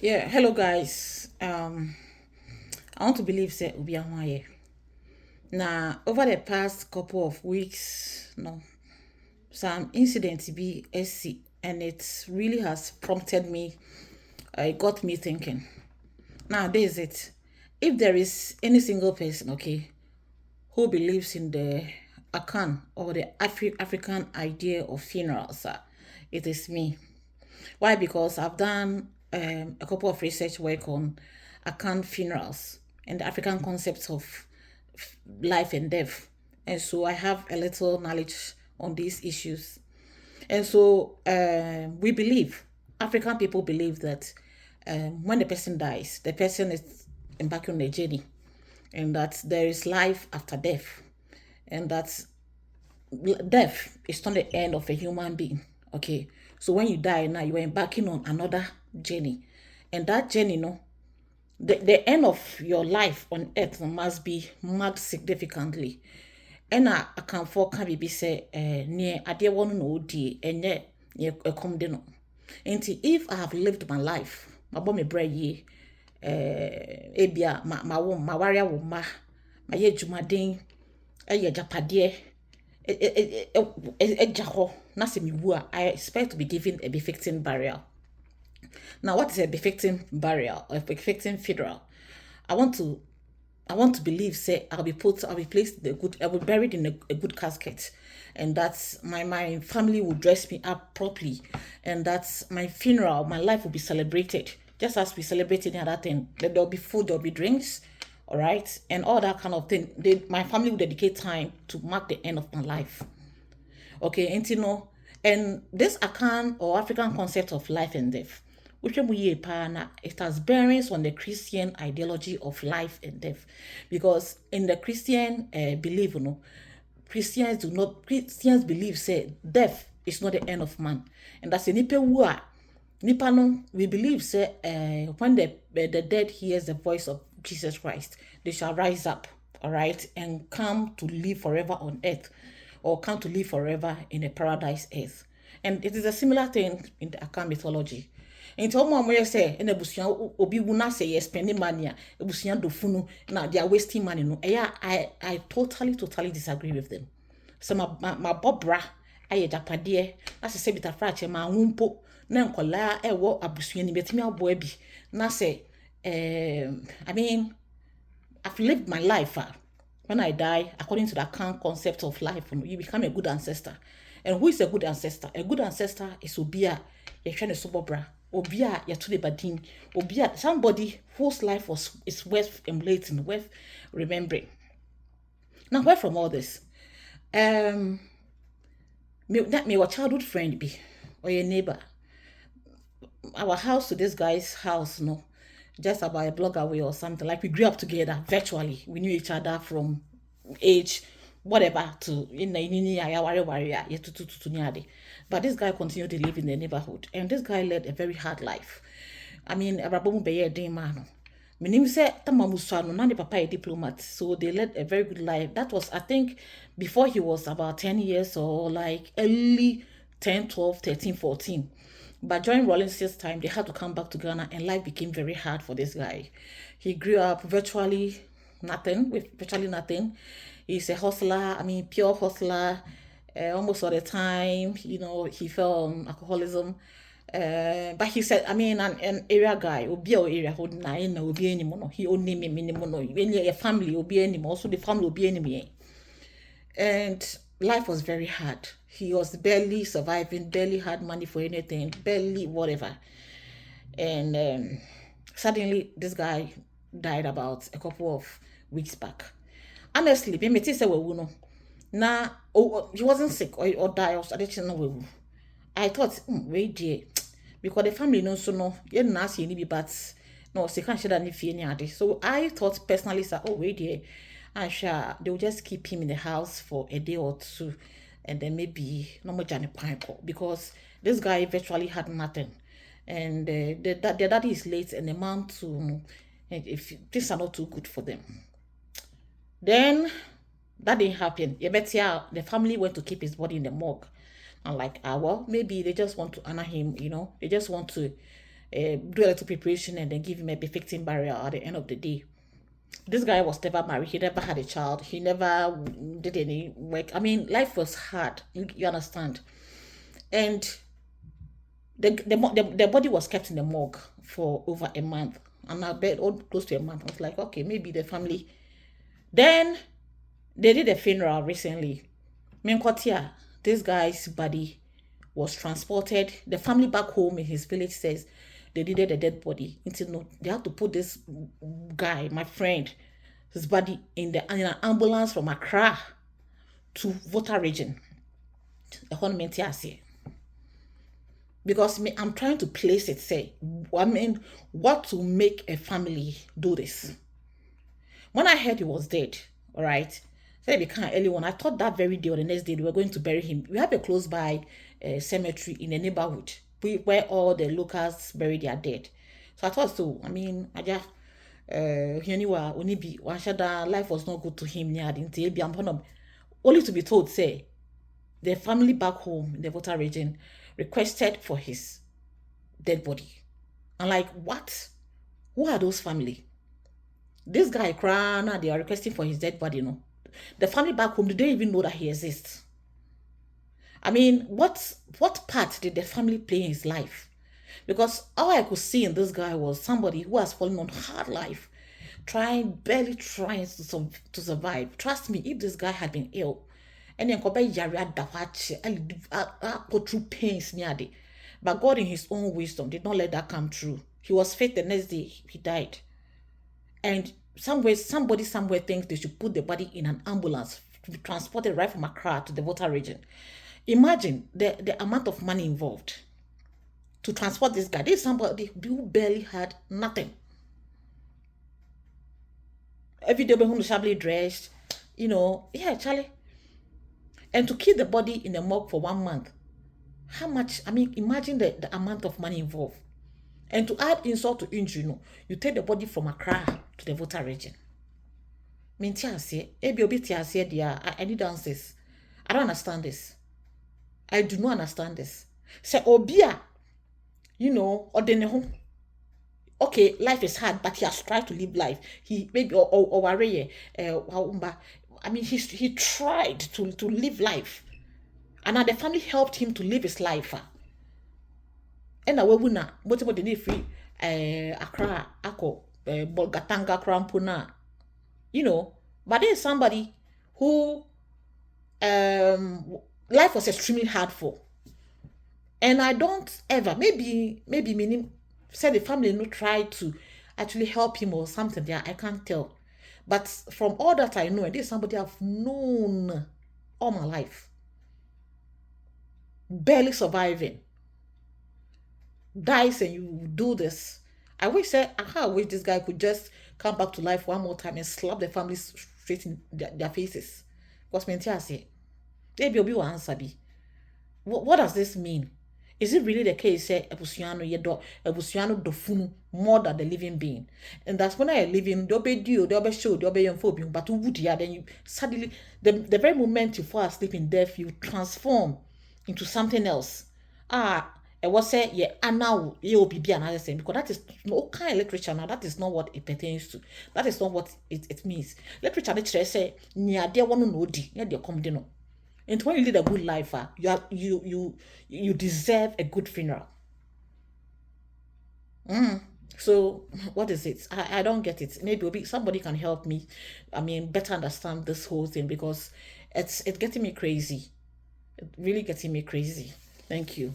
Yeah, hello guys. I want to believe say Obi Ahwaye. Now, over the past couple of weeks, no, some incident be SC, and it really has prompted me. It got me thinking. Now, this is it. If there is any single person, okay, who believes in the Akan or the African idea of funerals, it is me. Why? Because I've done a couple of research work on Akan funerals and the African concepts of life and death. And so I have a little knowledge on these issues. And so we believe, African people believe that when the person dies, the person is embarking on a journey and that there is life after death and that death is not the end of a human being. Okay. So when you die now, you are embarking on another journey. And that journey, no, the end of your life on earth must be marked significantly. And I can for can be say near adeɛ wɔ no na ɔdie ɛnyɛ near ɛkɔm de no. Nti if I have lived my life, mabɔ me bra yie, ebia ma ware awo ma, ma yɛ adwumaden, ɛyɛ agyapadeɛ, ɛgya hɔ na sɛ mewu a, I expect to be given a befitting burial. Now, what is a befitting burial or a befitting funeral? I want to I want to believe, say, I'll be placed in a good, I'll be buried in a good casket. And that's my family will dress me up properly. And that's my funeral, my life will be celebrated. Just as we celebrate any other thing. There'll be food, there'll be drinks, all right, and all that kind of thing. My family will dedicate time to mark the end of my life. Okay, and you know, and this Akan or African concept of life and death, which it has bearings on the Christian ideology of life and death, because in the Christian belief, Christians believe say death is not the end of man, and that's a nipa wua. Nipa no, we believe say when the dead hears the voice of Jesus Christ, they shall rise up, all right, and come to live forever on earth, or come to live forever in a paradise earth. And it is a similar thing in the Akan mythology. Nti ọmụ ọmụ ya sị na ebusua obi wu na say spending money a ebusua dofu no na they are wasting money no. I totally disagree with them. So ma bobra ayɛ japadeɛ na sɛ bitafra akyɛ ma ho mpo na nkɔlaa ɛwɔ abusua ni betimi aboa bi na sɛ I mean I've lived my life. When I die, according to the Kant concept of life, you become a good ancestor. And who is a good ancestor? A good ancestor is Obia, Yeshua Sobobra, Obia, Yatude Badin, Obia, somebody whose life is worth emulating, worth remembering. Now, where from all this? That may your childhood friend be, or your neighbor. Our house to this guy's house, no, just about a block away or something. Like we grew up together virtually. We knew each other from age whatever to but this guy continued to live in the neighborhood, and this guy led a very hard life. I mean, abrabomu beye den man. Menim say tamamuswa no na the papa a diplomat, so they led a very good life. That was, I think, before he was about 10 years or like early 10, 12, 13, 14. But during Rawlins's time, they had to come back to Ghana, and life became very hard for this guy. He grew up virtually nothing, with virtually nothing. He's a hustler, I mean, pure hustler. Almost all the time, he fell on alcoholism. But he said, I mean, an area guy, obi a area hold na na obi anymore. He only me minimum no. When your family obi anymore, also the family obi anymore. And life was very hard. He was barely surviving, barely had money for anything, barely whatever. And suddenly, this guy died about a couple of weeks back. Honestly, me say we no. Na he wasn't sick or die or I didn't know. I thought, wait dear, because the family knows so no, you didn't ask any but no, she can't share any fear. So I thought personally, sir, oh wait dear, I shall they will just keep him in the house for a day or two, and then maybe no more Johnny Pineapple, because this guy virtually had nothing, and the daddy is late, and the mom too. And if things are not too good for them, then that didn't happen. You bet yeah, the family went to keep his body in the morgue. I'm like, well, maybe they just want to honor him, They just want to do a little preparation and then give him a befitting burial at the end of the day. This guy was never married. He never had a child. He never did any work. I mean, life was hard. You understand? And the body was kept in the morgue for over a month. And I bet all close to a month. I was like, okay, maybe the family. Then they did a funeral recently. Menkotia, this guy's body was transported. The family back home in his village says they needed a dead body. No, they had to put this guy, my friend, his body in an ambulance from Accra to Volta region. Because I'm trying to place it, say, I mean, what to make a family do this? When I heard he was dead, all right, said it became early one. I thought that very day or the next day they were going to bury him. We have a close by cemetery in the neighborhood where all the locals bury their dead. So I thought so. I mean, I just life was not good to him. Only to be told, say, the family back home in the Volta region requested for his dead body. I'm like, what? Who are those family? This guy crying, they are requesting for his dead body, The family back home, do they even know that he exists? I mean, what part did the family play in his life? Because all I could see in this guy was somebody who has fallen on hard life, barely trying to survive. Trust me, if this guy had been ill, and then go through pains near day. But God in his own wisdom did not let that come true. He was fit the next day, he died. And somebody somewhere thinks they should put the body in an ambulance to be transported right from Accra to the Volta region. Imagine the amount of money involved to transport this guy. This is somebody who barely had nothing. Every day, when shabbily dressed, yeah, Charlie. And to keep the body in the morgue for 1 month, how much? I mean, imagine the amount of money involved. And to add insult to injury, you take the body from Accra to the Volta region. I need answers. I don't understand this. I do not understand this. Say Obia, or okay, life is hard, but he has tried to live life. He maybe I mean, he tried to live life, and now the family helped him to live his life. And now we na what about the need free Accra, Ako, Bolgatanga, Krampuna, But there's somebody who life was extremely hard for, and I don't ever maybe meaning said the family no try to actually help him or something there. I can't tell. But from all that I know, and this is somebody I've known all my life, barely surviving, dies and you do this. I wish this guy could just come back to life one more time and slap the family straight in their faces. Because I say, maybe Obi will answer me. What does this mean? Is it really the case, say, Ebusiano dofunu more than the living being? And that's when I living, they'll be show, they'll be phobia, but who would then you suddenly, the very moment you fall asleep in death, you transform into something else. It was say, now you'll be another thing, because that is no kind of literature now. That is not what it pertains to. That is not what it means. Literature say, near dear one no di, near dear come dinner. And when you lead a good life, you deserve a good funeral. So what is it? I don't get it. Maybe somebody can help me. I mean, better understand this whole thing, because it's getting me crazy. It really getting me crazy. Thank you.